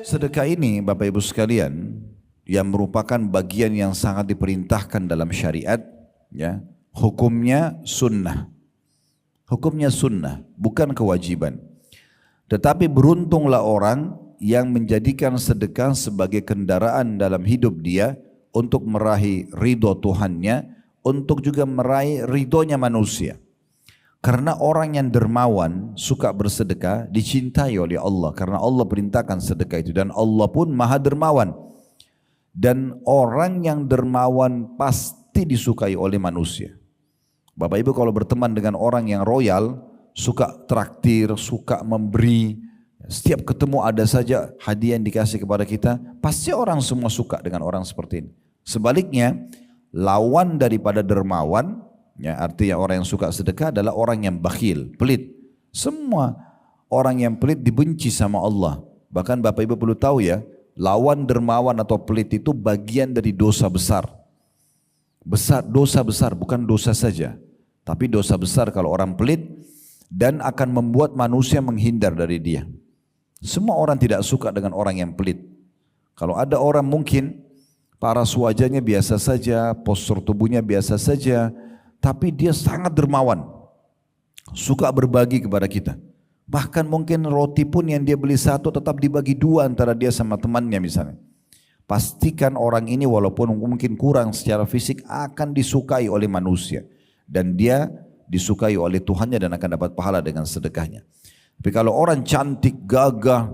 Sedekah ini Bapak Ibu sekalian yang merupakan bagian yang sangat diperintahkan dalam syariat, ya, hukumnya sunnah. Hukumnya sunnah, bukan kewajiban. Tetapi beruntunglah orang yang menjadikan sedekah sebagai kendaraan dalam hidup dia untuk meraih ridho Tuhannya, untuk juga meraih ridhonya manusia. Karena orang yang dermawan suka bersedekah dicintai oleh Allah, karena Allah perintahkan sedekah itu, dan Allah pun maha dermawan. Dan orang yang dermawan pasti disukai oleh manusia. Bapak Ibu kalau berteman dengan orang yang royal, suka traktir, suka memberi, setiap ketemu ada saja hadiah yang dikasih kepada kita, pasti orang semua suka dengan orang seperti ini. Sebaliknya, lawan daripada dermawan, ya, artinya orang yang suka sedekah adalah orang yang bakhil, pelit. Semua orang yang pelit dibenci sama Allah. Bahkan Bapak Ibu perlu tahu ya, lawan dermawan atau pelit itu bagian dari dosa besar. Dosa besar, bukan dosa saja, tapi dosa besar kalau orang pelit, dan akan membuat manusia menghindar dari dia. Semua orang tidak suka dengan orang yang pelit. Kalau ada orang mungkin paras wajahnya biasa saja, postur tubuhnya biasa saja, tapi dia sangat dermawan, suka berbagi kepada kita. Bahkan mungkin roti pun yang dia beli satu tetap dibagi dua antara dia sama temannya misalnya. Pastikan orang ini walaupun mungkin kurang secara fisik akan disukai oleh manusia. Dan dia disukai oleh Tuhannya dan akan dapat pahala dengan sedekahnya. Tapi kalau orang cantik, gagah,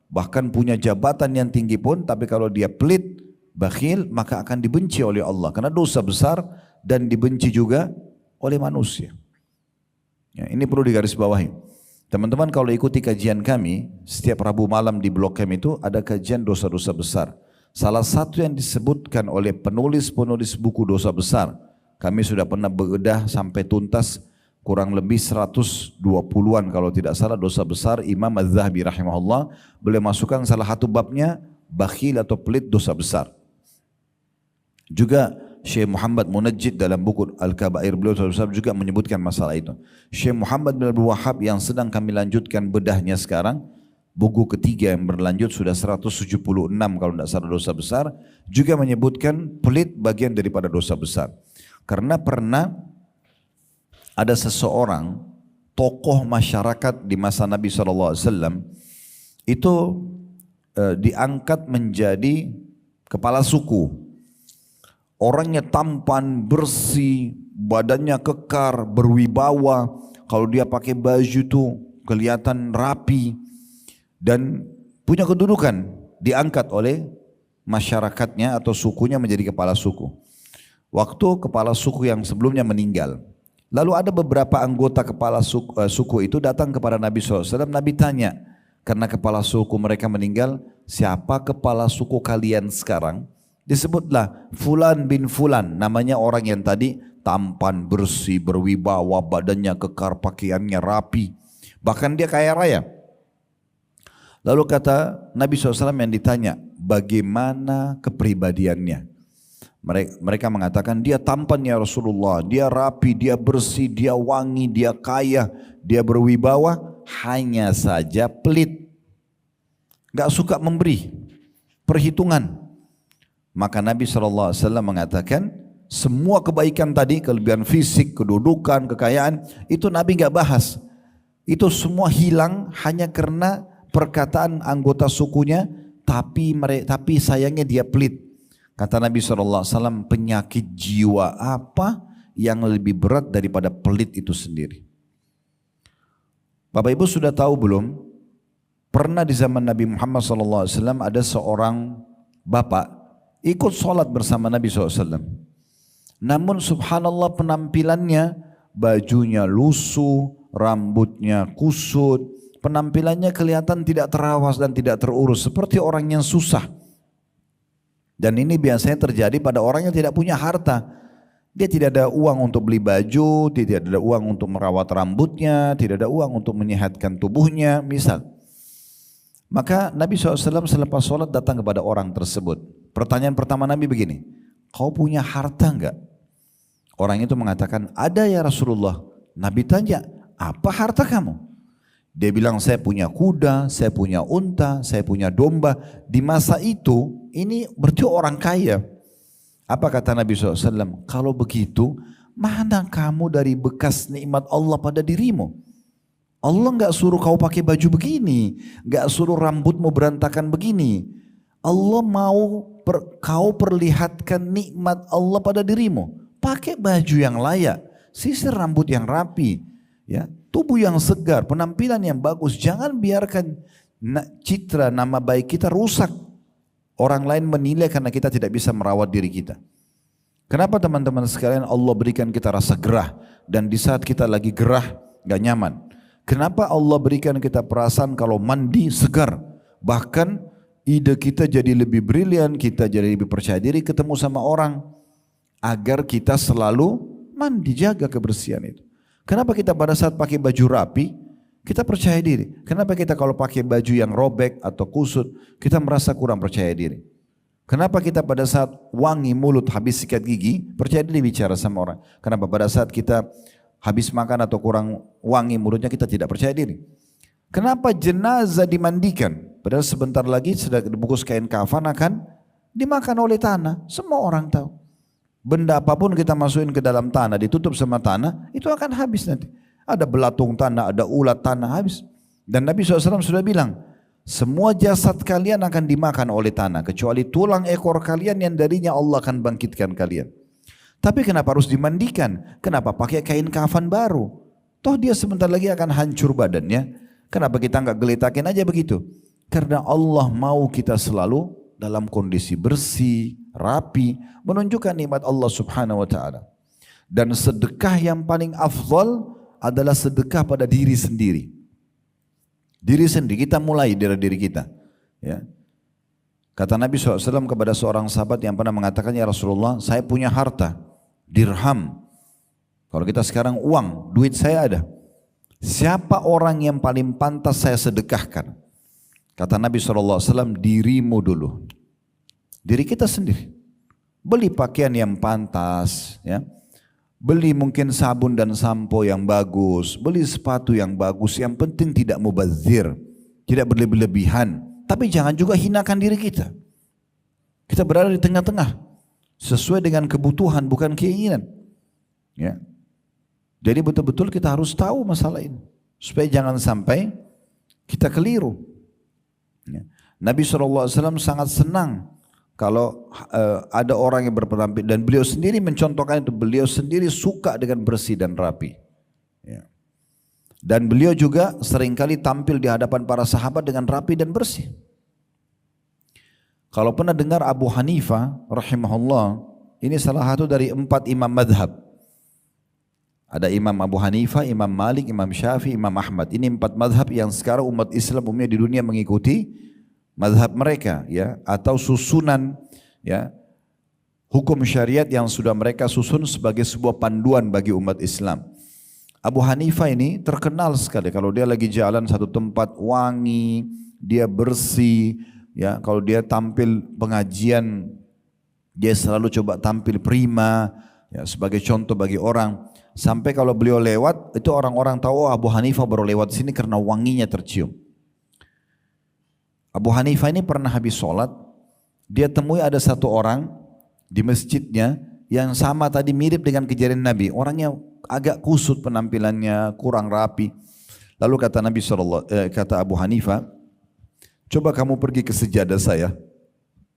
bahkan punya jabatan yang tinggi pun, tapi kalau dia pelit, bakhil, maka akan dibenci oleh Allah. Karena dosa besar dan dibenci juga oleh manusia. Ya, ini perlu digarisbawahi. Teman-teman kalau ikuti kajian kami, setiap Rabu malam di blog kami itu ada kajian dosa-dosa besar. Salah satu yang disebutkan oleh penulis-penulis buku dosa besar, kami sudah pernah bedah sampai tuntas kurang lebih 120-an kalau tidak salah dosa besar. Imam Az-Zahabi rahimahullah boleh masukkan salah satu babnya bakhil atau pelit dosa besar. Juga Syekh Muhammad Munajjid dalam buku Al-Kabair beliau juga menyebutkan masalah itu. Syekh Muhammad bin Abdul Wahhab yang sedang kami lanjutkan bedahnya sekarang, buku ketiga yang berlanjut sudah 176 kalau tidak salah dosa besar, juga menyebutkan pelit bagian daripada dosa besar. Karena pernah ada seseorang tokoh masyarakat di masa Nabi SAW itu diangkat menjadi kepala suku. Orangnya tampan, bersih, badannya kekar, berwibawa. Kalau dia pakai baju tuh kelihatan rapi dan punya kedudukan. Diangkat oleh masyarakatnya atau sukunya menjadi kepala suku. Waktu kepala suku yang sebelumnya meninggal. Lalu ada beberapa anggota kepala suku itu datang kepada Nabi SAW. Nabi tanya, karena kepala suku mereka meninggal, siapa kepala suku kalian sekarang? Disebutlah Fulan bin Fulan, namanya orang yang tadi tampan, bersih, berwibawa, badannya kekar, pakaiannya rapi, bahkan dia kaya raya. Lalu kata Nabi SAW yang ditanya, bagaimana kepribadiannya? Mereka mengatakan dia tampan ya Rasulullah, dia rapi, dia bersih, dia wangi, dia kaya, dia berwibawa, hanya saja pelit, gak suka memberi, perhitungan. Maka Nabi SAW mengatakan semua kebaikan tadi, kelebihan fisik, kedudukan, kekayaan, itu Nabi gak bahas. Itu semua hilang hanya karena perkataan anggota sukunya, tapi sayangnya dia pelit. Kata Nabi SAW, penyakit jiwa apa yang lebih berat daripada pelit itu sendiri? Bapak Ibu sudah tahu belum? Pernah di zaman Nabi Muhammad SAW ada seorang bapak ikut sholat bersama Nabi SAW. Namun subhanallah penampilannya, bajunya lusuh, rambutnya kusut, penampilannya kelihatan tidak terawas dan tidak terurus, seperti orang yang susah. Dan ini biasanya terjadi pada orang yang tidak punya harta. Dia tidak ada uang untuk beli baju, tidak ada uang untuk merawat rambutnya, tidak ada uang untuk menyehatkan tubuhnya, misal. Maka Nabi SAW selepas sholat datang kepada orang tersebut. Pertanyaan pertama Nabi begini, kau punya harta enggak? Orang itu mengatakan, ada ya Rasulullah. Nabi tanya, apa harta kamu? Dia bilang saya punya kuda, saya punya unta, saya punya domba. Di masa itu ini berarti orang kaya. Apa kata Nabi SAW? Kalau begitu mana kamu dari bekas nikmat Allah pada dirimu? Allah nggak suruh kau pakai baju begini, nggak suruh rambutmu berantakan begini. Allah mau kau perlihatkan nikmat Allah pada dirimu. Pakai baju yang layak, sisir rambut yang rapi, ya, tubuh yang segar, penampilan yang bagus. Jangan biarkan citra nama baik kita rusak. Orang lain menilai karena kita tidak bisa merawat diri kita. Kenapa teman-teman sekalian Allah berikan kita rasa gerah dan di saat kita lagi gerah gak nyaman? Kenapa Allah berikan kita perasaan kalau mandi segar? Bahkan ide kita jadi lebih brilian, kita jadi lebih percaya diri ketemu sama orang. Agar kita selalu mandi, jaga kebersihan itu. Kenapa kita pada saat pakai baju rapi, kita percaya diri? Kenapa kita kalau pakai baju yang robek atau kusut, kita merasa kurang percaya diri? Kenapa kita pada saat wangi mulut habis sikat gigi, percaya diri bicara sama orang? Kenapa pada saat kita habis makan atau kurang wangi mulutnya kita tidak percaya diri? Kenapa jenazah dimandikan? Padahal sebentar lagi sudah dibungkus kain kafan akan dimakan oleh tanah. Semua orang tahu. Benda apapun kita masukin ke dalam tanah, ditutup sama tanah, itu akan habis nanti. Ada belatung tanah, ada ulat tanah, habis. Dan Nabi SAW sudah bilang, semua jasad kalian akan dimakan oleh tanah, kecuali tulang ekor kalian yang darinya Allah akan bangkitkan kalian. Tapi kenapa harus dimandikan? Kenapa pakai kain kafan baru? Toh dia sebentar lagi akan hancur badannya. Kenapa kita nggak geletakin aja begitu? Karena Allah mau kita selalu dalam kondisi bersih, rapi, menunjukkan nikmat Allah Subhanahu wa taala. Dan sedekah yang paling afdal adalah sedekah pada diri sendiri. Diri sendiri, kita mulai dari diri kita. Ya. Kata Nabi SAW kepada seorang sahabat yang pernah mengatakan, ya Rasulullah, saya punya harta, dirham. Kalau kita sekarang uang, duit saya ada. Siapa orang yang paling pantas saya sedekahkan? Kata Nabi SAW, dirimu dulu. Diri kita sendiri. Beli pakaian yang pantas, ya. Beli mungkin sabun dan sampo yang bagus, beli sepatu yang bagus, yang penting tidak mubazir, tidak berlebihan, tapi jangan juga hinakan diri kita. Kita berada di tengah-tengah, sesuai dengan kebutuhan bukan keinginan. Ya. Jadi betul-betul kita harus tahu masalah ini, supaya jangan sampai kita keliru. Ya. Nabi SAW sangat senang kalau ada orang yang berpenampilan, dan beliau sendiri mencontohkan itu, beliau sendiri suka dengan bersih dan rapi. Ya. Dan beliau juga seringkali tampil di hadapan para sahabat dengan rapi dan bersih. Kalau pernah dengar Abu Hanifah rahimahullah, ini salah satu dari 4 imam madhab. Ada Imam Abu Hanifah, Imam Malik, Imam Syafi'i, Imam Ahmad. Ini 4 madhab yang sekarang umat Islam umumnya di dunia mengikuti mazhab mereka, ya, atau susunan, ya, hukum syariat yang sudah mereka susun sebagai sebuah panduan bagi umat Islam. Abu Hanifah ini terkenal sekali kalau dia lagi jalan satu tempat wangi, dia bersih, ya, kalau dia tampil pengajian dia selalu coba tampil prima, ya, sebagai contoh bagi orang. Sampai kalau beliau lewat itu orang-orang tahu, oh, Abu Hanifah baru lewat sini karena wanginya tercium. Abu Hanifah ini pernah habis sholat, dia temui ada satu orang di masjidnya yang sama tadi, mirip dengan kejadian Nabi. Orangnya agak kusut penampilannya, kurang rapi. Lalu kata Nabi kata Abu Hanifah, coba kamu pergi ke sejadah saya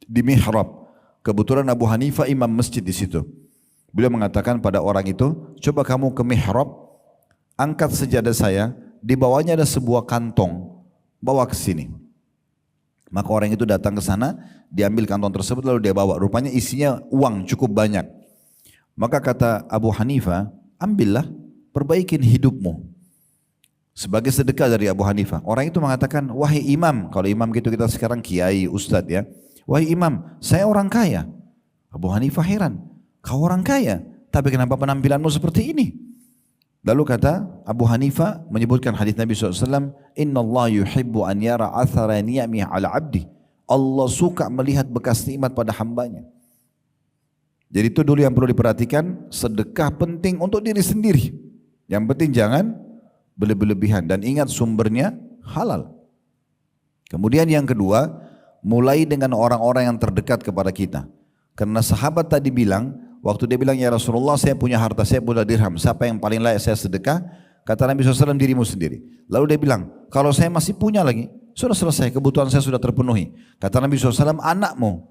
di mihrab. Kebetulan Abu Hanifah imam masjid di situ. Beliau mengatakan pada orang itu, coba kamu ke mihrab, angkat sejadah saya, di bawahnya ada sebuah kantong, bawa ke sini. Maka orang itu datang ke sana, diambil kantong tersebut lalu dia bawa. Rupanya isinya uang cukup banyak. Maka kata Abu Hanifah, ambillah, perbaikin hidupmu. Sebagai sedekah dari Abu Hanifah. Orang itu mengatakan, wahai imam, kalau imam gitu kita sekarang kiai, ustadz, ya. Wahai imam, saya orang kaya. Abu Hanifah heran, kau orang kaya, tapi kenapa penampilanmu seperti ini? Lalu kata Abu Hanifah menyebutkan hadis Nabi SAW, Inna Allah yuhibbu an yara athara ni'amih ala abdi. Allah suka melihat bekas nikmat pada hambanya. Jadi itu dulu yang perlu diperhatikan, sedekah penting untuk diri sendiri. Yang penting jangan berlebihan. Dan ingat sumbernya halal. Kemudian yang kedua, mulai dengan orang-orang yang terdekat kepada kita. Karena sahabat tadi bilang, waktu dia bilang, ya Rasulullah saya punya harta, saya punya dirham, siapa yang paling layak saya sedekah? Kata Nabi SAW, dirimu sendiri. Lalu dia bilang, kalau saya masih punya lagi, sudah selesai, kebutuhan saya sudah terpenuhi. Kata Nabi SAW, anakmu.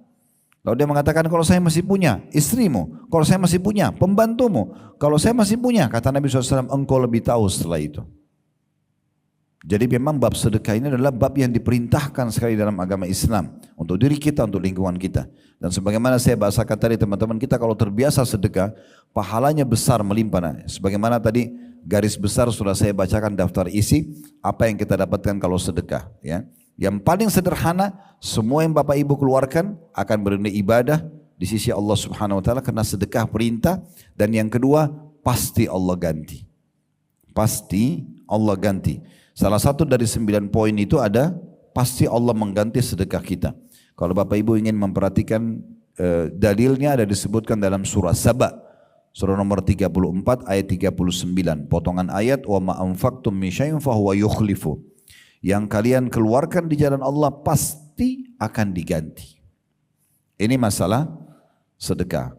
Lalu dia mengatakan, kalau saya masih punya, istrimu. Kalau saya masih punya, pembantumu. Kalau saya masih punya, kata Nabi SAW, engkau lebih tahu setelah itu. Jadi memang bab sedekah ini adalah bab yang diperintahkan sekali dalam agama Islam. Untuk diri kita, untuk lingkungan kita. Dan sebagaimana saya bahasakan tadi teman-teman, kita kalau terbiasa sedekah, pahalanya besar melimpah. Sebagaimana tadi garis besar sudah saya bacakan daftar isi, apa yang kita dapatkan kalau sedekah. Ya. Yang paling sederhana, semua yang Bapak Ibu keluarkan akan bernilai ibadah di sisi Allah Subhanahu Wa Taala karena sedekah perintah. Dan yang kedua, pasti Allah ganti. Pasti Allah ganti. Salah satu dari 9 poin itu ada pasti Allah mengganti sedekah kita. Kalau Bapak Ibu ingin memperhatikan dalilnya ada disebutkan dalam surah Saba. Surah nomor 34 ayat 39. Potongan ayat wa ma anfaqtum min syai'in fahuwa yukhlifu. Yang kalian keluarkan di jalan Allah pasti akan diganti. Ini masalah sedekah.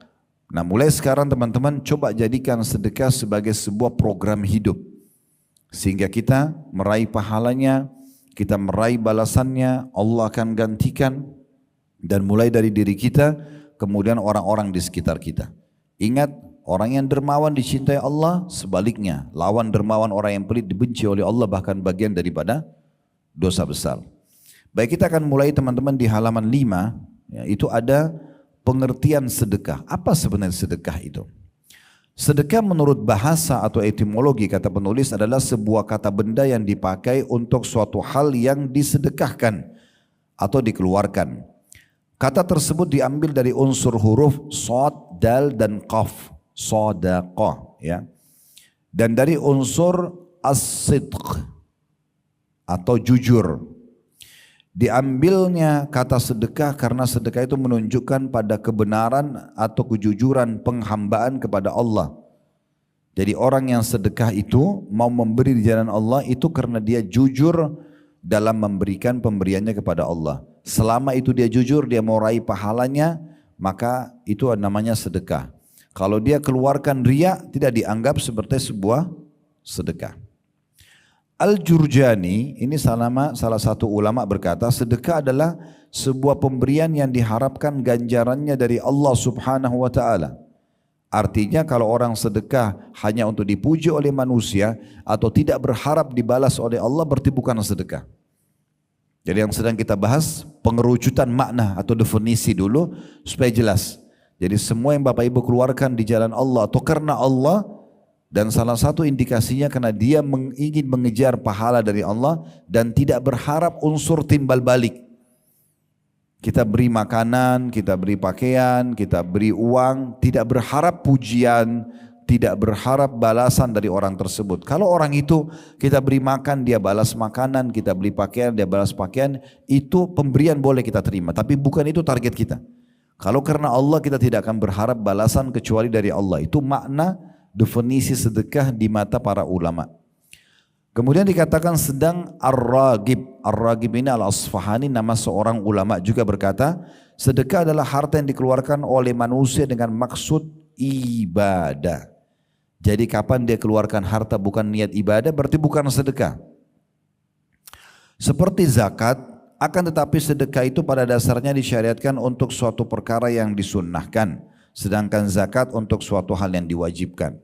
Nah mulai sekarang teman-teman coba jadikan sedekah sebagai sebuah program hidup. Sehingga kita meraih pahalanya, kita meraih balasannya, Allah akan gantikan. Dan mulai dari diri kita, kemudian orang-orang di sekitar kita. Ingat, orang yang dermawan dicintai Allah, sebaliknya. Lawan dermawan orang yang pelit dibenci oleh Allah, bahkan bagian daripada dosa besar. Baik, kita akan mulai teman-teman di halaman 5, ya, itu ada pengertian sedekah. Apa sebenarnya sedekah itu? Sedekah menurut bahasa atau etimologi kata penulis adalah sebuah kata benda yang dipakai untuk suatu hal yang disedekahkan atau dikeluarkan. Kata tersebut diambil dari unsur huruf shad, dal dan qaf, sadaqah, ya. Dan dari unsur as-sidq atau jujur. Diambilnya kata sedekah karena sedekah itu menunjukkan pada kebenaran atau kejujuran penghambaan kepada Allah. Jadi orang yang sedekah itu mau memberi di jalan Allah itu karena dia jujur dalam memberikan pemberiannya kepada Allah. Selama itu dia jujur, dia mau raih pahalanya, maka itu namanya sedekah. Kalau dia keluarkan riya, tidak dianggap seperti sebuah sedekah. Al-Jurjani, ini salah satu ulama berkata, sedekah adalah sebuah pemberian yang diharapkan ganjarannya dari Allah Subhanahu wa Ta'ala. Artinya kalau orang sedekah hanya untuk dipuji oleh manusia atau tidak berharap dibalas oleh Allah, berarti bukan sedekah. Jadi yang sedang kita bahas pengerucutan makna atau definisi dulu supaya jelas. Jadi semua yang Bapak Ibu keluarkan di jalan Allah atau karena Allah, dan salah satu indikasinya karena dia ingin mengejar pahala dari Allah dan tidak berharap unsur timbal balik. Kita beri makanan, kita beri pakaian, kita beri uang, tidak berharap pujian, tidak berharap balasan dari orang tersebut. Kalau orang itu kita beri makan, dia balas makanan, kita beli pakaian, dia balas pakaian, itu pemberian boleh kita terima, tapi bukan itu target kita. Kalau karena Allah kita tidak akan berharap balasan kecuali dari Allah. Itu makna definisi sedekah di mata para ulama. Kemudian dikatakan sedang Ar-Ragib. Ar-Ragib ini Al-Asfahani, nama seorang ulama juga berkata, sedekah adalah harta yang dikeluarkan oleh manusia dengan maksud ibadah. Jadi kapan dia keluarkan harta bukan niat ibadah, berarti bukan sedekah. Seperti zakat, akan tetapi sedekah itu pada dasarnya disyariatkan untuk suatu perkara yang disunnahkan. Sedangkan zakat untuk suatu hal yang diwajibkan.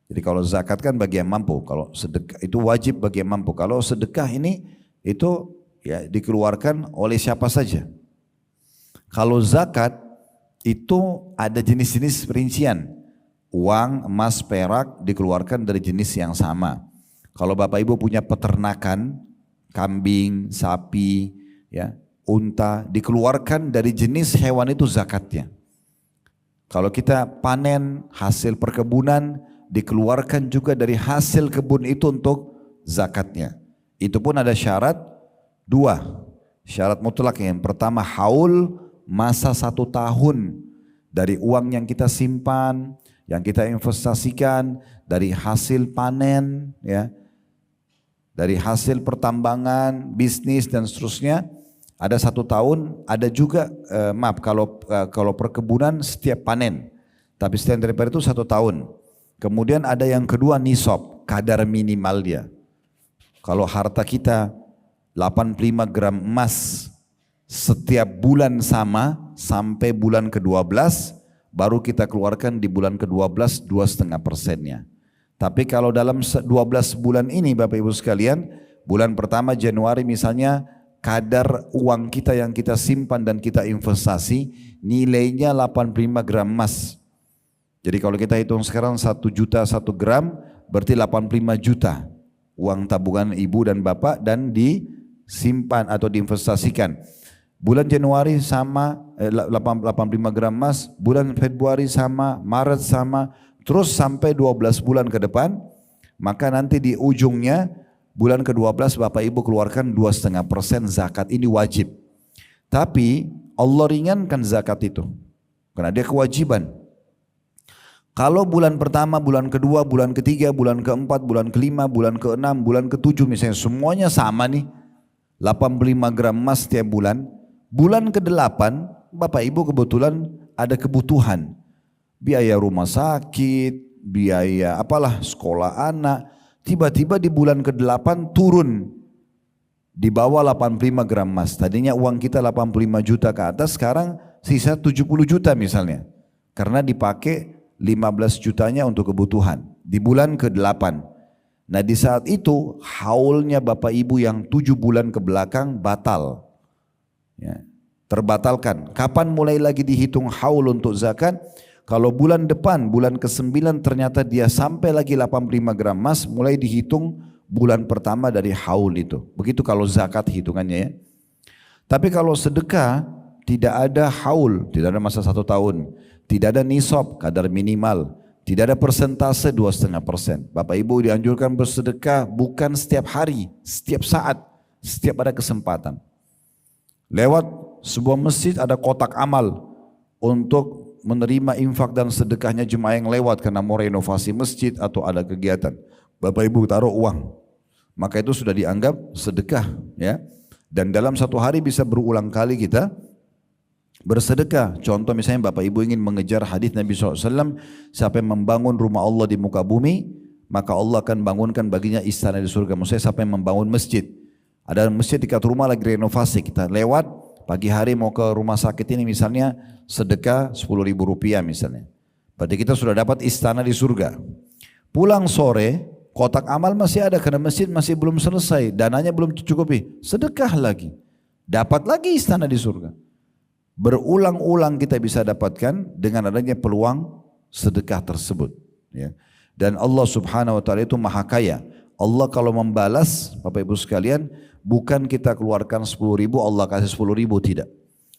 Jadi kalau zakat kan bagi yang mampu, kalau sedekah itu wajib bagi yang mampu. Kalau sedekah ini itu ya dikeluarkan oleh siapa saja. Kalau zakat itu ada jenis-jenis perincian. Uang, emas, perak dikeluarkan dari jenis yang sama. Kalau Bapak Ibu punya peternakan, kambing, sapi, ya, unta, dikeluarkan dari jenis hewan itu zakatnya. Kalau kita panen hasil perkebunan, dikeluarkan juga dari hasil kebun itu untuk zakatnya. Itu pun ada syarat 2. Syarat mutlak yang pertama haul, masa 1 tahun dari uang yang kita simpan, yang kita investasikan, dari hasil panen, ya, Dari hasil pertambangan, bisnis dan seterusnya ada 1 tahun, ada juga kalau perkebunan setiap panen. Tapi selain daripada itu 1 tahun. Kemudian ada yang kedua nisab, kadar minimal dia. Kalau harta kita 85 gram emas setiap bulan sama sampai bulan ke-12, baru kita keluarkan di bulan ke-12 2,5%-nya. Tapi kalau dalam 12 bulan ini Bapak Ibu sekalian, bulan pertama Januari misalnya kadar uang kita yang kita simpan dan kita investasi nilainya 85 gram emas. Jadi kalau kita hitung sekarang 1 juta 1 gram berarti 85 juta uang tabungan ibu dan bapak dan disimpan atau diinvestasikan. Bulan Januari sama 85 gram emas, bulan Februari sama, Maret sama, terus sampai 12 bulan ke depan, maka nanti di ujungnya bulan ke-12 Bapak Ibu keluarkan 2,5% zakat, ini wajib. Tapi Allah ringankan zakat itu, karena dia kewajiban. Kalau bulan pertama, bulan kedua, bulan ketiga, bulan keempat, bulan kelima, bulan keenam, bulan ketujuh misalnya semuanya sama nih, 85 gram emas setiap bulan. Bulan ke-8 Bapak Ibu kebetulan ada kebutuhan, biaya rumah sakit, biaya apalah sekolah anak, tiba-tiba di bulan ke-8 turun di bawah 85 gram emas. Tadinya uang kita 85 juta ke atas, sekarang sisa 70 juta misalnya, karena dipakai 15 jutanya untuk kebutuhan di bulan ke-8. Nah di saat itu haulnya Bapak Ibu yang 7 bulan ke belakang batal, ya, terbatalkan. Kapan mulai lagi dihitung haul untuk zakat? Kalau bulan depan, bulan ke-9 ternyata dia sampai lagi 85 gram emas, mulai dihitung bulan pertama dari haul itu. Begitu kalau zakat hitungannya ya. Tapi kalau sedekah tidak ada haul, tidak ada masa 1 tahun, tidak ada nisab, kadar minimal, tidak ada persentase 2,5%. Bapak Ibu dianjurkan bersedekah bukan setiap hari, setiap saat, setiap ada kesempatan. Lewat sebuah masjid ada kotak amal untuk menerima infak dan sedekahnya jemaah yang lewat karena mau renovasi masjid atau ada kegiatan. Bapak Ibu taruh uang, maka itu sudah dianggap sedekah, ya. Dan dalam 1 hari bisa berulang kali kita bersedekah. Contoh misalnya Bapak Ibu ingin mengejar hadis Nabi SAW, siapa yang membangun rumah Allah di muka bumi, maka Allah akan bangunkan baginya istana di surga. Maksudnya siapa yang membangun masjid, ada masjid dekat rumah lagi renovasi, kita lewat pagi hari mau ke rumah sakit ini misalnya sedekah 10.000 rupiah misalnya, berarti kita sudah dapat istana di surga. Pulang sore kotak amal masih ada karena masjid masih belum selesai, dananya belum tercukupi, sedekah lagi, dapat lagi istana di surga. Berulang-ulang kita bisa dapatkan dengan adanya peluang sedekah tersebut, ya. Dan Allah Subhanahu wa taala itu Maha Kaya. Allah kalau membalas Bapak Ibu sekalian, bukan kita keluarkan 10.000 Allah kasih 10.000, tidak.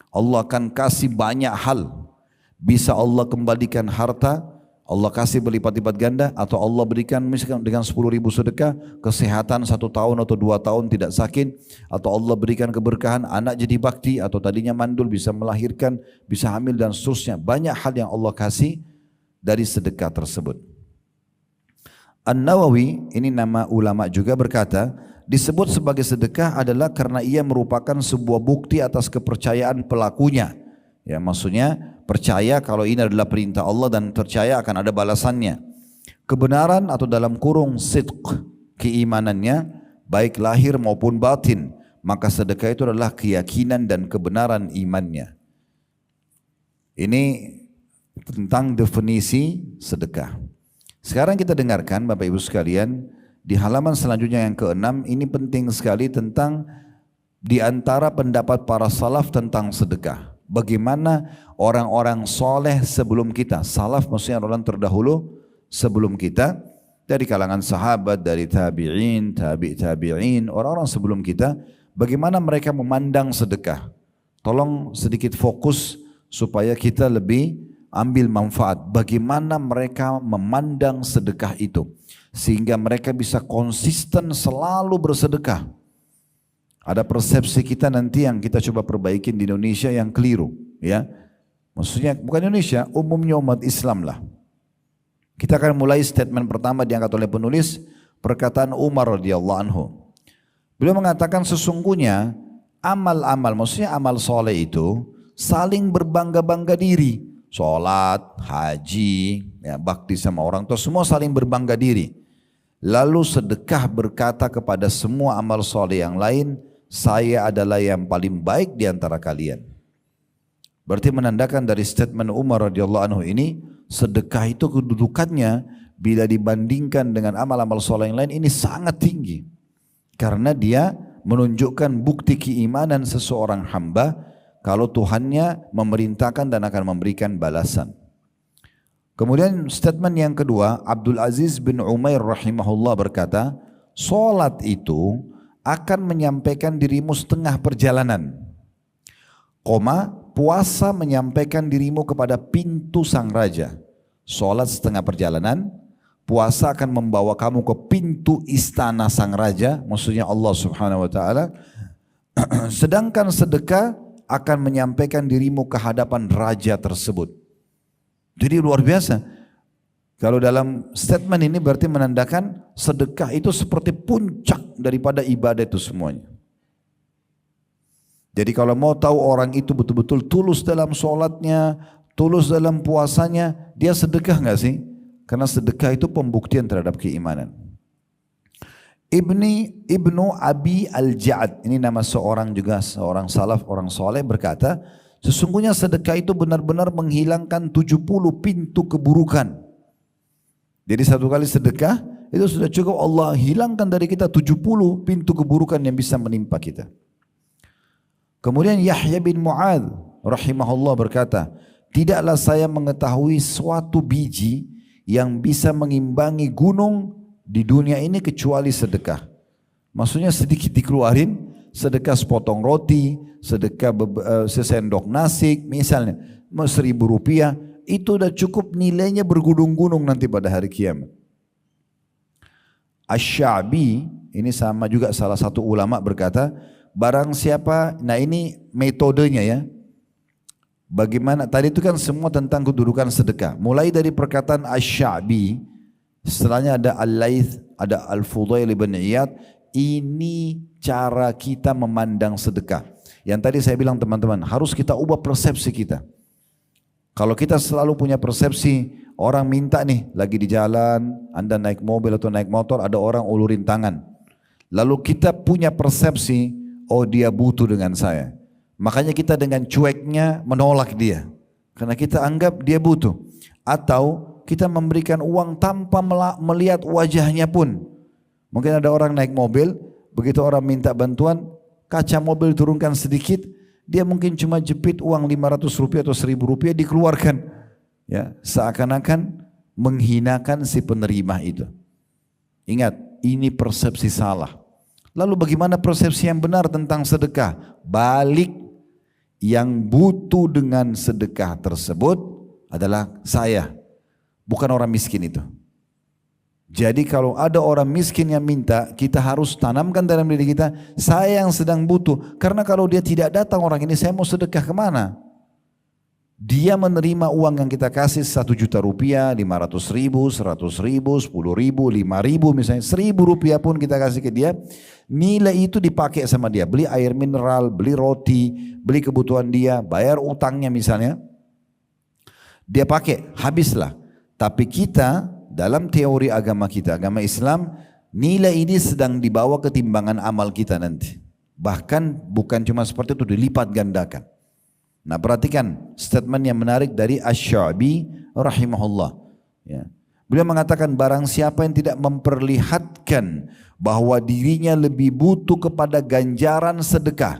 Allah akan kasih banyak hal. Bisa Allah kembalikan harta, Allah kasih berlipat-lipat ganda, atau Allah berikan misalkan dengan 10.000 sedekah, kesehatan 1 tahun atau 2 tahun tidak sakit, atau Allah berikan keberkahan anak jadi bakti, atau tadinya mandul bisa melahirkan, bisa hamil dan seterusnya. Banyak hal yang Allah kasih dari sedekah tersebut. An-Nawawi, ini nama ulama juga, berkata disebut sebagai sedekah adalah karena ia merupakan sebuah bukti atas kepercayaan pelakunya. Ya, maksudnya percaya kalau ini adalah perintah Allah dan percaya akan ada balasannya. Kebenaran atau dalam kurung sidq, keimanannya baik lahir maupun batin, maka sedekah itu adalah keyakinan dan kebenaran imannya. Ini tentang definisi sedekah. Sekarang kita dengarkan Bapak Ibu sekalian di halaman selanjutnya yang ke-6, ini penting sekali tentang di antara pendapat para salaf tentang sedekah. Bagaimana orang-orang soleh sebelum kita, salaf maksudnya orang terdahulu sebelum kita, dari kalangan sahabat, dari tabi'in, tabi'in, orang-orang sebelum kita, bagaimana mereka memandang sedekah. Tolong sedikit fokus supaya kita lebih ambil manfaat. Bagaimana mereka memandang sedekah itu, sehingga mereka bisa konsisten selalu bersedekah. Ada persepsi kita nanti yang kita coba perbaikin di Indonesia yang keliru, ya. Maksudnya bukan Indonesia, umumnya umat Islam lah. Kita akan mulai statement pertama diangkat oleh penulis, perkataan Umar radhiyallahu anhu. Beliau mengatakan sesungguhnya amal-amal, maksudnya amal soleh itu saling berbangga-bangga diri. Sholat, haji, ya, bakti sama orang tua, semua saling berbangga diri. Lalu sedekah berkata kepada semua amal soleh yang lain, saya adalah yang paling baik di antara kalian. Berarti menandakan dari statement Umar radhiyallahu anhu ini, sedekah itu kedudukannya bila dibandingkan dengan amal-amal soleh yang lain ini sangat tinggi. Karena dia menunjukkan bukti keimanan seseorang hamba kalau Tuhannya memerintahkan dan akan memberikan balasan. Kemudian statement yang kedua, Abdul Aziz bin Umair rahimahullah berkata, solat itu akan menyampaikan dirimu setengah perjalanan. Puasa menyampaikan dirimu kepada pintu sang raja. Solat setengah perjalanan, puasa akan membawa kamu ke pintu istana sang raja, maksudnya Allah subhanahu wa ta'ala. Sedangkan sedekah akan menyampaikan dirimu ke hadapan raja tersebut. Jadi luar biasa. Kalau dalam statement ini berarti menandakan sedekah itu seperti puncak daripada ibadah itu semuanya. Jadi kalau mau tahu orang itu betul-betul tulus dalam sholatnya, tulus dalam puasanya, dia sedekah nggak sih? Karena sedekah itu pembuktian terhadap keimanan. Ibnu Abi Al-Ja'ad, ini nama seorang salaf, orang soleh berkata, sesungguhnya sedekah itu benar-benar menghilangkan 70 pintu keburukan. Jadi satu kali sedekah, itu sudah cukup Allah hilangkan dari kita 70 pintu keburukan yang bisa menimpa kita. Kemudian Yahya bin Mu'adz rahimahullah berkata, tidaklah saya mengetahui suatu biji yang bisa mengimbangi gunung di dunia ini kecuali sedekah. Maksudnya sedikit dikeluarin, sedekah sepotong roti, sedekah sesendok nasi misalnya, 1.000 rupiah, itu udah cukup nilainya bergunung-gunung nanti pada hari kiamat. Asy-Sya'bi, ini sama juga salah satu ulama berkata, barang siapa, nah ini metodenya ya, bagaimana, tadi itu kan semua tentang kedudukan sedekah. Mulai dari perkataan Asy-Sya'bi, setelahnya ada Al-Laits, ada Al-Fudail bin Iyad, ini cara kita memandang sedekah. Yang tadi saya bilang teman-teman, harus kita ubah persepsi kita. Kalau kita selalu punya persepsi, orang minta nih, lagi di jalan, Anda naik mobil atau naik motor, ada orang ulurin tangan. Lalu kita punya persepsi, oh dia butuh dengan saya. Makanya kita dengan cueknya menolak dia. Karena kita anggap dia butuh. Atau kita memberikan uang tanpa melihat wajahnya pun. Mungkin ada orang naik mobil, begitu orang minta bantuan, kaca mobil turunkan sedikit, dia mungkin cuma jepit uang 500 rupiah atau 1.000 rupiah dikeluarkan. Ya, seakan-akan menghinakan si penerima itu. Ingat, ini persepsi salah. Lalu bagaimana persepsi yang benar tentang sedekah? Balik, yang butuh dengan sedekah tersebut adalah saya, bukan orang miskin itu. Jadi kalau ada orang miskin yang minta, kita harus tanamkan dalam diri kita, saya yang sedang butuh. Karena kalau dia tidak datang orang ini, saya mau sedekah kemana? Dia menerima uang yang kita kasih 1 juta rupiah, 500 ribu, 100 ribu, 10 ribu, 5 ribu misalnya, 1.000 rupiah pun kita kasih ke dia, nilai itu dipakai sama dia, beli air mineral, beli roti, beli kebutuhan dia, bayar utangnya misalnya, dia pakai, habislah. Tapi kita dalam teori agama kita, agama Islam, nilai ini sedang dibawa ke timbangan amal kita nanti. Bahkan bukan cuma seperti itu, dilipat gandakan. Nah perhatikan statement yang menarik dari Asy-Sya'bi rahimahullah. Ya. Beliau mengatakan barang siapa yang tidak memperlihatkan bahwa dirinya lebih butuh kepada ganjaran sedekah.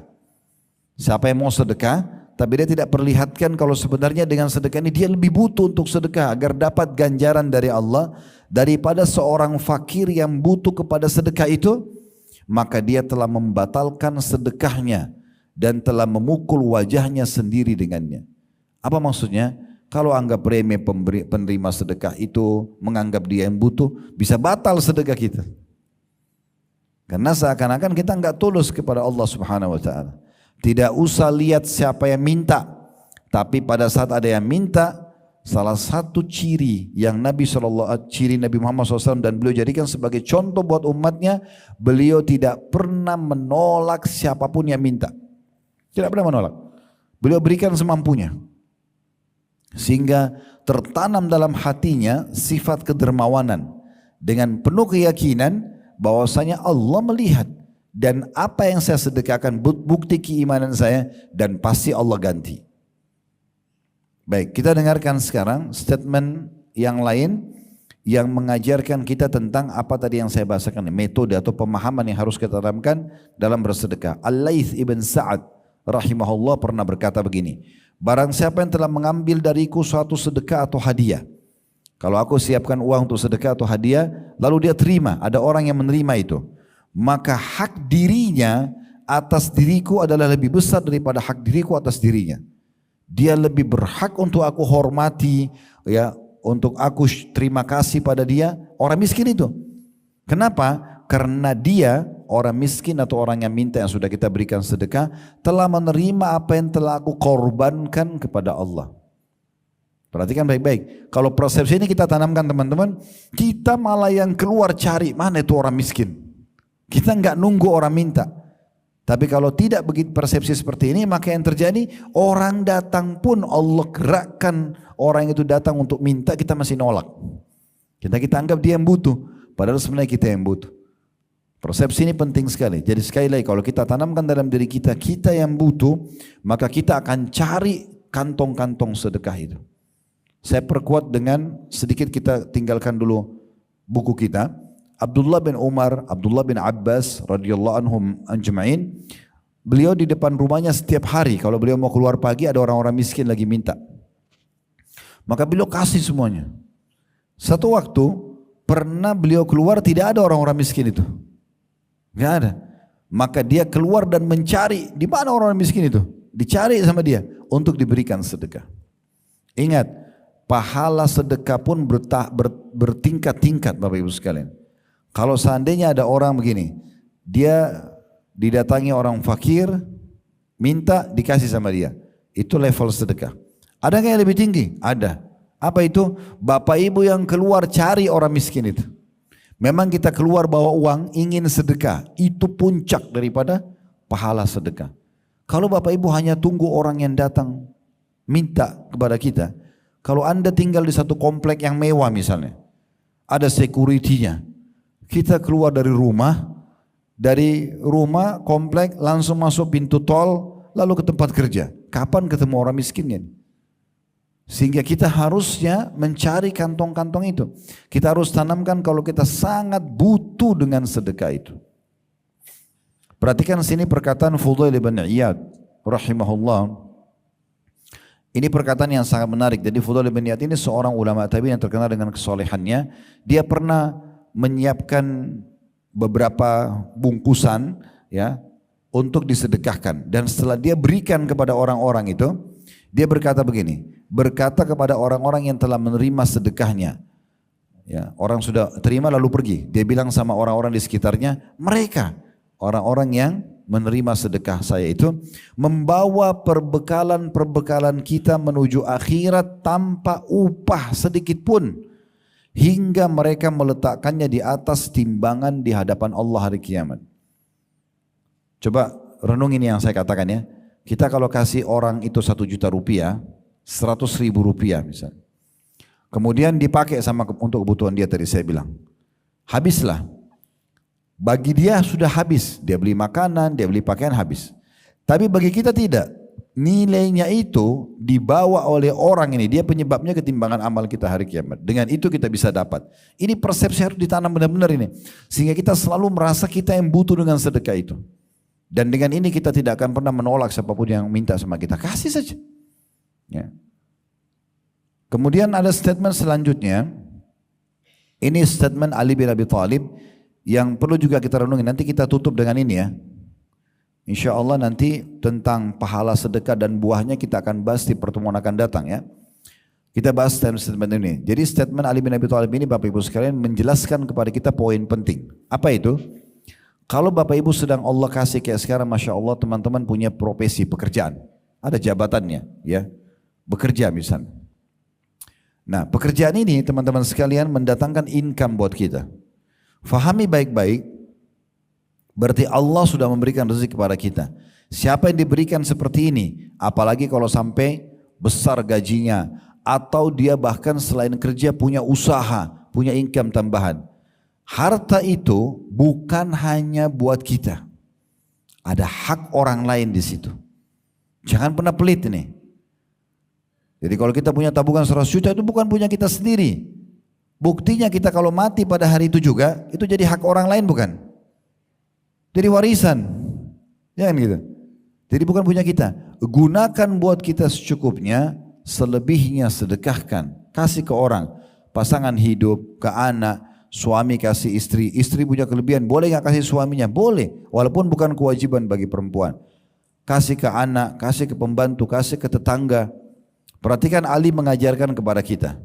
Siapa yang mau sedekah, tapi dia tidak perlihatkan kalau sebenarnya dengan sedekah ini dia lebih butuh untuk sedekah agar dapat ganjaran dari Allah daripada seorang fakir yang butuh kepada sedekah itu, maka dia telah membatalkan sedekahnya dan telah memukul wajahnya sendiri dengannya. Apa maksudnya? Kalau anggap remeh penerima sedekah itu, menganggap dia yang butuh, bisa batal sedekah kita. Karena seakan-akan kita enggak tulus kepada Allah Subhanahu wa taala. Tidak usah lihat siapa yang minta, tapi pada saat ada yang minta, salah satu ciri yang ciri Nabi Muhammad SAW dan beliau jadikan sebagai contoh buat umatnya, beliau tidak pernah menolak siapapun yang minta. Tidak pernah menolak. Beliau berikan semampunya. Sehingga tertanam dalam hatinya sifat kedermawanan. Dengan penuh keyakinan bahwasanya Allah melihat. Dan apa yang saya sedekahkan bukti keimanan saya dan pasti Allah ganti. Baik, kita dengarkan sekarang statement yang lain yang mengajarkan kita tentang apa tadi yang saya bahasakan, metode atau pemahaman yang harus kita tanamkan dalam bersedekah. Al-Laits ibn Sa'ad rahimahullah pernah berkata begini, barang siapa yang telah mengambil dariku suatu sedekah atau hadiah, kalau aku siapkan uang untuk sedekah atau hadiah, lalu dia terima, ada orang yang menerima itu, maka hak dirinya atas diriku adalah lebih besar daripada hak diriku atas dirinya. Dia lebih berhak untuk aku hormati, ya, untuk aku terima kasih pada dia, orang miskin itu. Kenapa? Karena dia orang miskin atau orang yang minta yang sudah kita berikan sedekah telah menerima apa yang telah aku korbankan kepada Allah. Perhatikan baik-baik. Kalau persepsi ini kita tanamkan teman-teman, kita malah yang keluar cari mana itu orang miskin. Kita nggak nunggu orang minta. Tapi kalau tidak begitu persepsi seperti ini, maka yang terjadi orang datang pun Allah gerakkan orang itu datang untuk minta, kita masih nolak. Kita anggap dia yang butuh, padahal sebenarnya kita yang butuh. Persepsi ini penting sekali. Jadi sekali lagi kalau kita tanamkan dalam diri kita, kita yang butuh, maka kita akan cari kantong-kantong sedekah itu. Saya perkuat dengan sedikit, kita tinggalkan dulu buku kita. Abdullah bin Umar, Abdullah bin Abbas radhiyallahu anhum ajma'in, beliau di depan rumahnya setiap hari kalau beliau mau keluar pagi ada orang-orang miskin lagi minta. Maka beliau kasih semuanya. Satu waktu pernah beliau keluar tidak ada orang-orang miskin itu. Enggak ada. Maka dia keluar dan mencari di mana orang-orang miskin itu. Dicari sama dia untuk diberikan sedekah. Ingat, pahala sedekah pun bertingkat-tingkat Bapak Ibu sekalian. Kalau seandainya ada orang begini, dia didatangi orang fakir, minta dikasih sama dia, itu level sedekah. Ada nggak yang lebih tinggi? Ada. Apa itu? Bapak ibu yang keluar cari orang miskin itu. Memang kita keluar bawa uang, ingin sedekah, itu puncak daripada pahala sedekah. Kalau bapak ibu hanya tunggu orang yang datang minta kepada kita, kalau anda tinggal di satu komplek yang mewah misalnya, ada security-nya, kita keluar dari rumah komplek langsung masuk pintu tol lalu ke tempat kerja. Kapan ketemu orang miskinnya? Sehingga kita harusnya mencari kantong-kantong itu. Kita harus tanamkan kalau kita sangat butuh dengan sedekah itu. Perhatikan sini perkataan Fudail bin Iyad rahimahullah. Ini perkataan yang sangat menarik. Jadi Fudail bin Iyad ini seorang ulama tabi'in yang terkenal dengan kesolehannya. Dia pernah menyiapkan beberapa bungkusan ya untuk disedekahkan, dan setelah dia berikan kepada orang-orang itu, dia berkata begini, berkata kepada orang-orang yang telah menerima sedekahnya, ya, orang sudah terima lalu pergi, dia bilang sama orang-orang di sekitarnya, mereka orang-orang yang menerima sedekah saya itu membawa perbekalan kita menuju akhirat tanpa upah sedikit pun, hingga mereka meletakkannya di atas timbangan di hadapan Allah hari kiamat. Coba renung ini yang saya katakan ya. Kita kalau kasih orang itu 1 juta rupiah, 100.000 rupiah misalnya. Kemudian dipakai untuk kebutuhan dia tadi saya bilang. Habislah. Bagi dia sudah habis. Dia beli makanan, dia beli pakaian, habis. Tapi bagi kita tidak. Nilainya itu dibawa oleh orang ini, dia penyebabnya ketimbangan amal kita hari kiamat. Dengan itu kita bisa dapat. Ini persepsi harus ditanam benar-benar ini. Sehingga kita selalu merasa kita yang butuh dengan sedekah itu. Dan dengan ini kita tidak akan pernah menolak siapapun yang minta sama kita. Kasih saja. Ya. Kemudian ada statement selanjutnya. Ini statement Ali bin Abi Thalib yang perlu juga kita renungi. Nanti kita tutup dengan ini ya. Insya Allah nanti tentang pahala sedekah dan buahnya kita akan bahas di pertemuan akan datang ya. Kita bahas statement ini. Jadi statement Ali bin Abi Thalib ini Bapak Ibu sekalian menjelaskan kepada kita poin penting. Apa itu? Kalau Bapak Ibu sedang Allah kasih kayak sekarang, Masya Allah teman-teman punya profesi, pekerjaan. Ada jabatannya ya. Bekerja misalnya. Nah, pekerjaan ini teman-teman sekalian mendatangkan income buat kita. Fahami baik-baik, berarti Allah sudah memberikan rezeki kepada kita. Siapa yang diberikan seperti ini, apalagi kalau sampai besar gajinya, atau dia bahkan selain kerja punya usaha, punya income tambahan. Harta itu bukan hanya buat kita. Ada hak orang lain di situ. Jangan pernah pelit ini. Jadi kalau kita punya tabungan 100 juta itu bukan punya kita sendiri. Buktinya kita kalau mati pada hari itu juga, itu jadi hak orang lain bukan? Jadi warisan. Jangan gitu. Jadi bukan punya kita. Gunakan buat kita secukupnya, selebihnya sedekahkan. Kasih ke orang. Pasangan hidup, ke anak, suami kasih istri. Istri punya kelebihan, boleh gak kasih suaminya? Boleh. Walaupun bukan kewajiban bagi perempuan. Kasih ke anak, kasih ke pembantu, kasih ke tetangga. Perhatikan Ali mengajarkan kepada kita.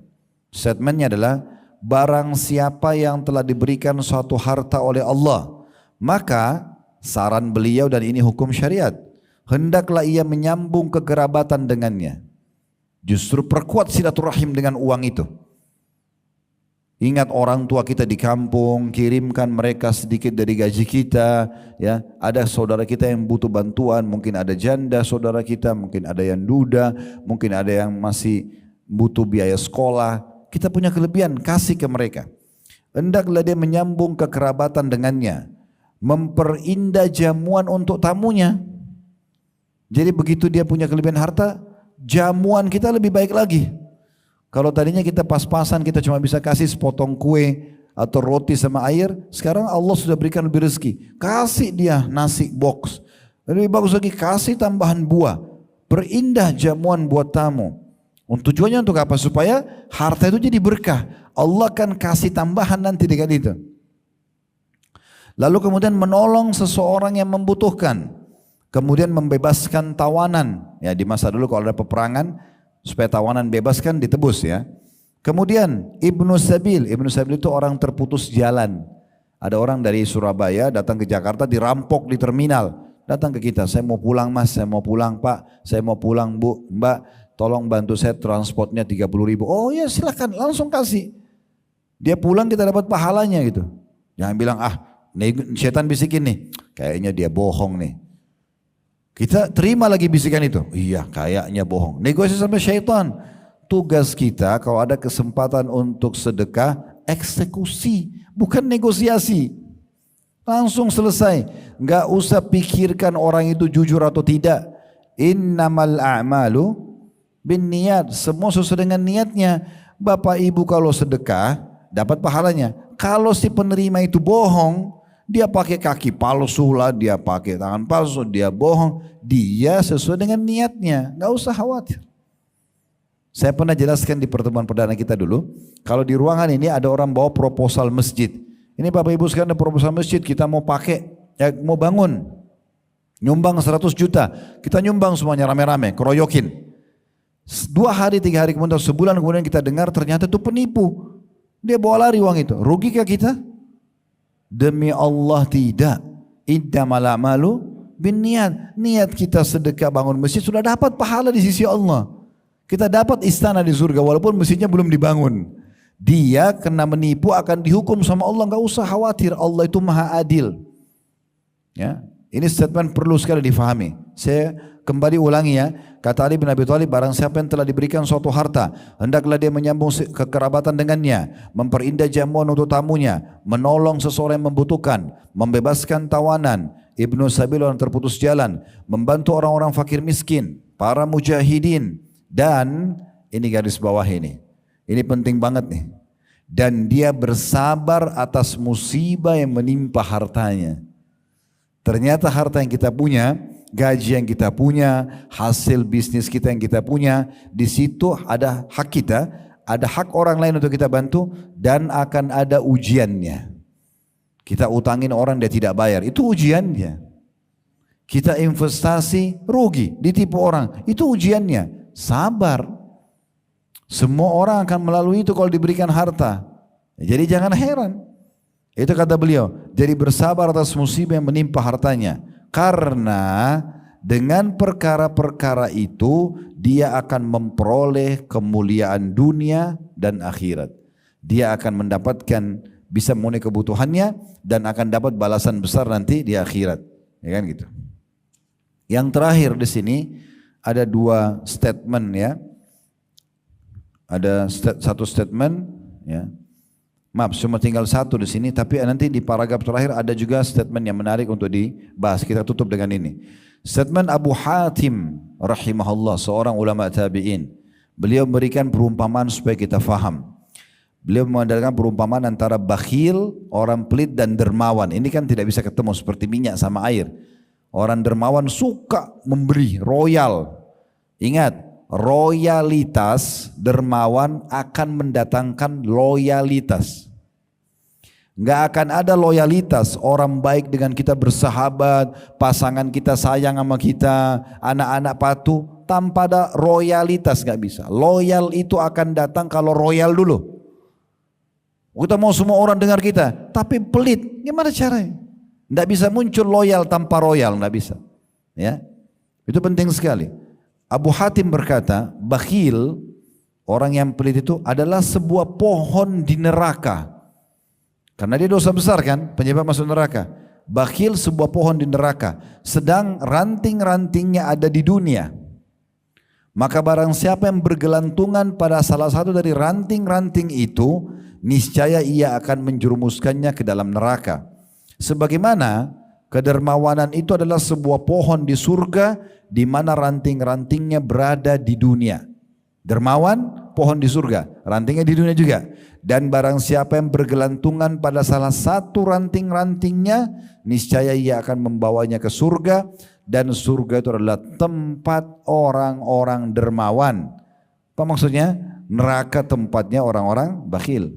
Statementnya adalah, barang siapa yang telah diberikan suatu harta oleh Allah, maka saran beliau dan ini hukum syariat, hendaklah ia menyambung kekerabatan dengannya. Justru perkuat silaturahim dengan uang itu. Ingat orang tua kita di kampung, kirimkan mereka sedikit dari gaji kita. Ya, ada saudara kita yang butuh bantuan, mungkin ada janda saudara kita, mungkin ada yang duda, mungkin ada yang masih butuh biaya sekolah. Kita punya kelebihan, kasih ke mereka. Hendaklah dia menyambung kekerabatan dengannya, memperindah jamuan untuk tamunya. Jadi begitu dia punya kelebihan harta, jamuan kita lebih baik lagi. Kalau tadinya kita pas-pasan, kita cuma bisa kasih sepotong kue atau roti sama air, sekarang Allah sudah berikan lebih rezeki. Kasih dia nasi box. Lebih bagus lagi, kasih tambahan buah. Perindah jamuan buat tamu. Tujuannya untuk apa? Supaya harta itu jadi berkah. Allah akan kasih tambahan nanti dengan itu. Lalu kemudian menolong seseorang yang membutuhkan. Kemudian membebaskan tawanan. Ya, di masa dulu kalau ada peperangan, supaya tawanan bebas kan ditebus ya. Kemudian Ibnu Sabil itu orang terputus jalan. Ada orang dari Surabaya datang ke Jakarta, dirampok di terminal. Datang ke kita, saya mau pulang mas, saya mau pulang pak, saya mau pulang bu, mbak, tolong bantu saya transportnya 30.000. Oh ya silakan, langsung kasih. Dia pulang kita dapat pahalanya gitu. Jangan bilang setan bisikin nih, kayaknya dia bohong nih. Kita terima lagi bisikan itu. Iya kayaknya bohong. Negosiasi sama syaitan. Tugas kita kalau ada kesempatan untuk sedekah, eksekusi. Bukan negosiasi. Langsung selesai. Enggak usah pikirkan orang itu jujur atau tidak. Innamal a'malu bin niat. Semua sesuai dengan niatnya. Bapak ibu kalau sedekah, dapat pahalanya. Kalau si penerima itu bohong, dia pakai kaki palsu lah, dia pakai tangan palsu, dia bohong. Dia sesuai dengan niatnya, nggak usah khawatir. Saya pernah jelaskan di pertemuan perdana kita dulu, kalau di ruangan ini ada orang bawa proposal masjid. Ini Bapak Ibu sekarang ada proposal masjid, kita mau pakai, mau bangun. Nyumbang 100 juta, kita nyumbang semuanya rame-rame, keroyokin. 2 hari, 3 hari kemudian, sebulan kemudian kita dengar ternyata itu penipu. Dia bawa lari uang itu, rugikah kita? Demi Allah tidak. Innamal a'malu bin niat. Niat kita sedekah bangun masjid sudah dapat pahala di sisi Allah. Kita dapat istana di surga walaupun masjidnya belum dibangun. Dia kena menipu akan dihukum sama Allah, enggak usah khawatir. Allah itu Maha Adil. Ya, ini statement perlu sekali difahami. Saya kembali ulangi ya. Kata Ali bin Abi Thalib, barang siapa yang telah diberikan suatu harta, hendaklah dia menyambung kekerabatan dengannya, memperindah jamuan untuk tamunya, menolong seseorang yang membutuhkan, membebaskan tawanan, Ibnu Sabil orang terputus jalan, membantu orang-orang fakir miskin, para mujahidin, dan ini garis bawah ini penting banget nih, dan dia bersabar atas musibah yang menimpa hartanya. Ternyata harta yang kita punya, gaji yang kita punya, hasil bisnis kita yang kita punya, di situ ada hak kita, ada hak orang lain untuk kita bantu, dan akan ada ujiannya. Kita utangin orang dia tidak bayar, itu ujiannya. Kita investasi rugi, ditipu orang, itu ujiannya. Sabar. Semua orang akan melalui itu kalau diberikan harta. Jadi jangan heran. Itu kata beliau, jadi bersabar atas musibah yang menimpa hartanya. Karena dengan perkara-perkara itu dia akan memperoleh kemuliaan dunia dan akhirat. Dia akan mendapatkan, bisa memenuhi kebutuhannya dan akan dapat balasan besar nanti di akhirat. Ya kan gitu. Yang terakhir di sini ada dua statement ya. Ada satu statement ya. Maaf, cuma tinggal satu di sini, tapi nanti di paragraf terakhir ada juga statement yang menarik untuk dibahas. Kita tutup dengan ini. Statement Abu Hatim rahimahullah, seorang ulama tabi'in. Beliau memberikan perumpamaan supaya kita faham. Beliau mengadakan perumpamaan antara bakhil, orang pelit dan dermawan. Ini kan tidak bisa ketemu, seperti minyak sama air. Orang dermawan suka memberi, royal. Ingat, royalitas, dermawan akan mendatangkan loyalitas. Enggak akan ada loyalitas, orang baik dengan kita bersahabat, pasangan kita sayang sama kita, anak-anak patuh, tanpa ada royalitas enggak bisa. Loyal itu akan datang kalau royal dulu. Kita mau semua orang dengar kita, tapi pelit, gimana caranya? Enggak bisa muncul loyal tanpa royal, enggak bisa. Ya, itu penting sekali. Abu Hatim berkata, bakhil, orang yang pelit itu adalah sebuah pohon di neraka. Karena dia dosa besar kan, penyebab masuk neraka. Bakhil sebuah pohon di neraka, sedang ranting-rantingnya ada di dunia. Maka barang siapa yang bergelantungan pada salah satu dari ranting-ranting itu, niscaya ia akan menjerumuskannya ke dalam neraka. Sebagaimana kedermawanan itu adalah sebuah pohon di surga di mana ranting-rantingnya berada di dunia. Dermawan, pohon di surga, rantingnya di dunia juga. Dan barang siapa yang bergelantungan pada salah satu ranting-rantingnya, niscaya ia akan membawanya ke surga. Dan surga itu adalah tempat orang-orang dermawan. Apa maksudnya? Neraka tempatnya orang-orang bakhil.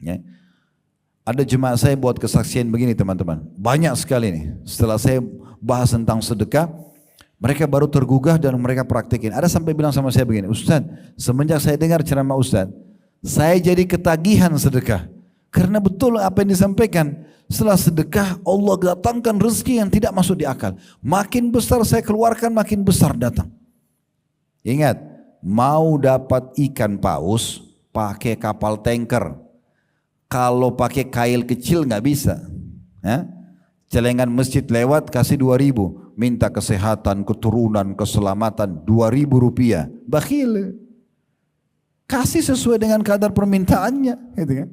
Ya. Ada jemaah saya buat kesaksian begini teman-teman. Banyak sekali nih. Setelah saya bahas tentang sedekah, mereka baru tergugah dan mereka praktekin. Ada sampai bilang sama saya begini, Ustaz, semenjak saya dengar ceramah Ustaz, saya jadi ketagihan sedekah. Karena betul apa yang disampaikan. Setelah sedekah Allah datangkan rezeki yang tidak masuk di akal. Makin besar saya keluarkan, makin besar datang. Ingat, mau dapat ikan paus pakai kapal tanker. Kalau pakai kail kecil nggak bisa. Ya? Celengan masjid lewat kasih 2.000. Minta kesehatan, keturunan, keselamatan 2.000 rupiah. Bakhil. Kasih sesuai dengan kadar permintaannya. Gitu kan?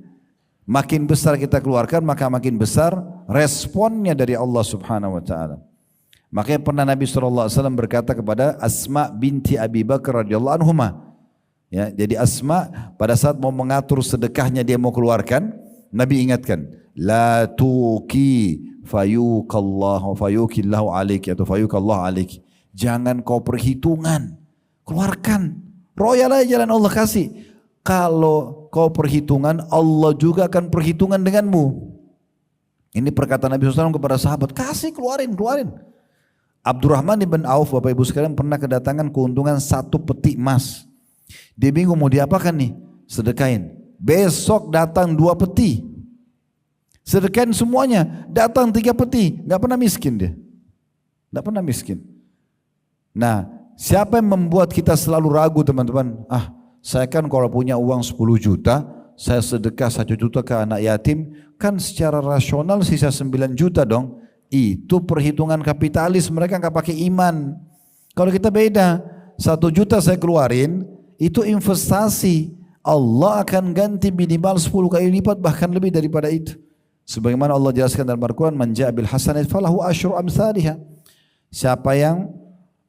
Makin besar kita keluarkan, maka makin besar responnya dari Allah Subhanahu wa taala. Makanya pernah Nabi SAW berkata kepada Asma binti Abi Bakar radhiyallahu anhuma. Ya, jadi Asma pada saat mau mengatur sedekahnya dia mau keluarkan, Nabi ingatkan, la tuki fayukallahu fayukillahu alaiki atau fayukallahu alaiki. Jangan kau perhitungan, keluarkan. Royal aja jalan Allah kasih. Kalau kau perhitungan, Allah juga akan perhitungan denganmu. Ini perkataan Nabi SAW kepada sahabat, kasih keluarin. Abdurrahman ibn Auf, Bapak Ibu sekalian, pernah kedatangan keuntungan 1 peti emas. Dia bingung mau diapakan nih? Sedekahin. Besok datang 2 peti. Sedekahin semuanya, datang 3 peti. Gak pernah miskin dia. Gak pernah miskin. Nah, siapa yang membuat kita selalu ragu teman-teman? Saya kan kalau punya uang 10 juta, saya sedekah 1 juta ke anak yatim, kan secara rasional sisa 9 juta dong. Itu perhitungan kapitalis, mereka nggak pakai iman. Kalau kita beda, 1 juta saya keluarin, itu investasi. Allah akan ganti minimal 10 kali lipat, bahkan lebih daripada itu. Sebagaimana Allah jelaskan dalam Al-Quran, man ja'a bil hasanati falahu asyru amsalihha. Siapa yang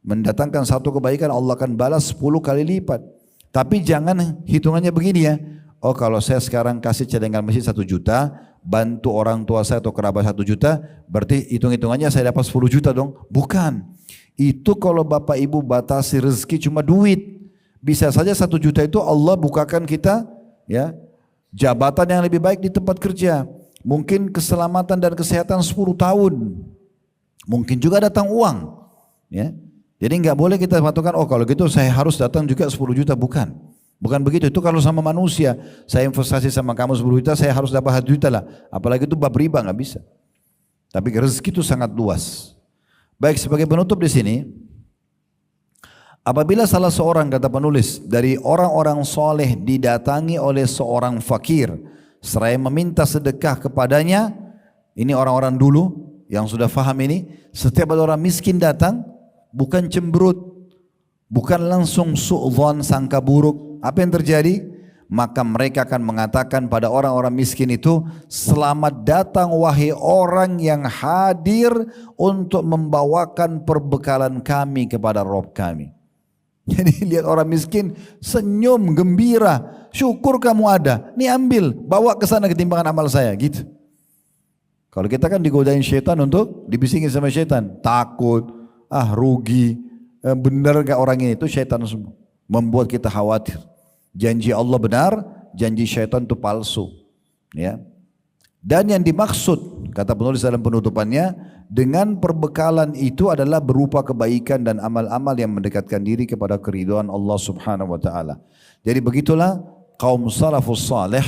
mendatangkan satu kebaikan, Allah akan balas 10 kali lipat. Tapi jangan hitungannya begini ya. Oh kalau saya sekarang kasih celengan masjid 1 juta, bantu orang tua saya atau kerabat 1 juta, berarti hitung-hitungannya saya dapat 10 juta dong. Bukan. Itu kalau Bapak Ibu batasi rezeki cuma duit. Bisa saja 1 juta itu Allah bukakan kita ya jabatan yang lebih baik di tempat kerja. Mungkin keselamatan dan kesehatan 10 tahun. Mungkin juga datang uang. Ya. Jadi nggak boleh kita patokan, oh kalau gitu saya harus datang juga 10 juta, bukan. Bukan begitu, itu kalau sama manusia, saya investasi sama kamu 10 juta, saya harus dapat 1 juta lah. Apalagi itu bab riba, nggak bisa. Tapi rezeki itu sangat luas. Baik, sebagai penutup di sini, Apabila salah seorang, kata penulis, dari orang-orang soleh didatangi oleh seorang fakir, seraya meminta sedekah kepadanya, ini orang-orang dulu yang sudah faham ini, setiap ada orang miskin datang, bukan cemberut, bukan langsung su'dzon, sangka buruk. Apa yang terjadi? Maka mereka akan mengatakan pada orang-orang miskin itu, selamat datang wahai orang yang hadir untuk membawakan perbekalan kami kepada Rabb kami. Jadi lihat orang miskin senyum gembira, syukur kamu ada, nih ambil, bawa ke sana ketimbangan amal saya, gitu. Kalau kita kan digodain syaitan untuk dibisingin sama syaitan, takut, rugi, benar gak orang ini, itu syaitan semua, membuat kita khawatir. Janji Allah benar, janji syaitan itu palsu, ya. Dan yang dimaksud, kata penulis dalam penutupannya, dengan perbekalan itu adalah berupa kebaikan dan amal-amal yang mendekatkan diri kepada keridhaan Allah Subhanahu wa taala. Jadi begitulah kaum salafus saleh,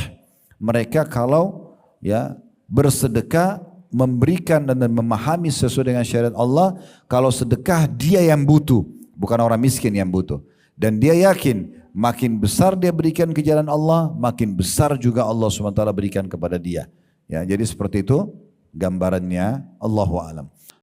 mereka kalau ya bersedekah, memberikan dan memahami sesuai dengan syariat Allah, kalau sedekah dia yang butuh, bukan orang miskin yang butuh. Dan dia yakin makin besar dia berikan ke jalan Allah, makin besar juga Allah SWT berikan kepada dia. Ya, jadi seperti itu gambarannya, Allahu a'lam.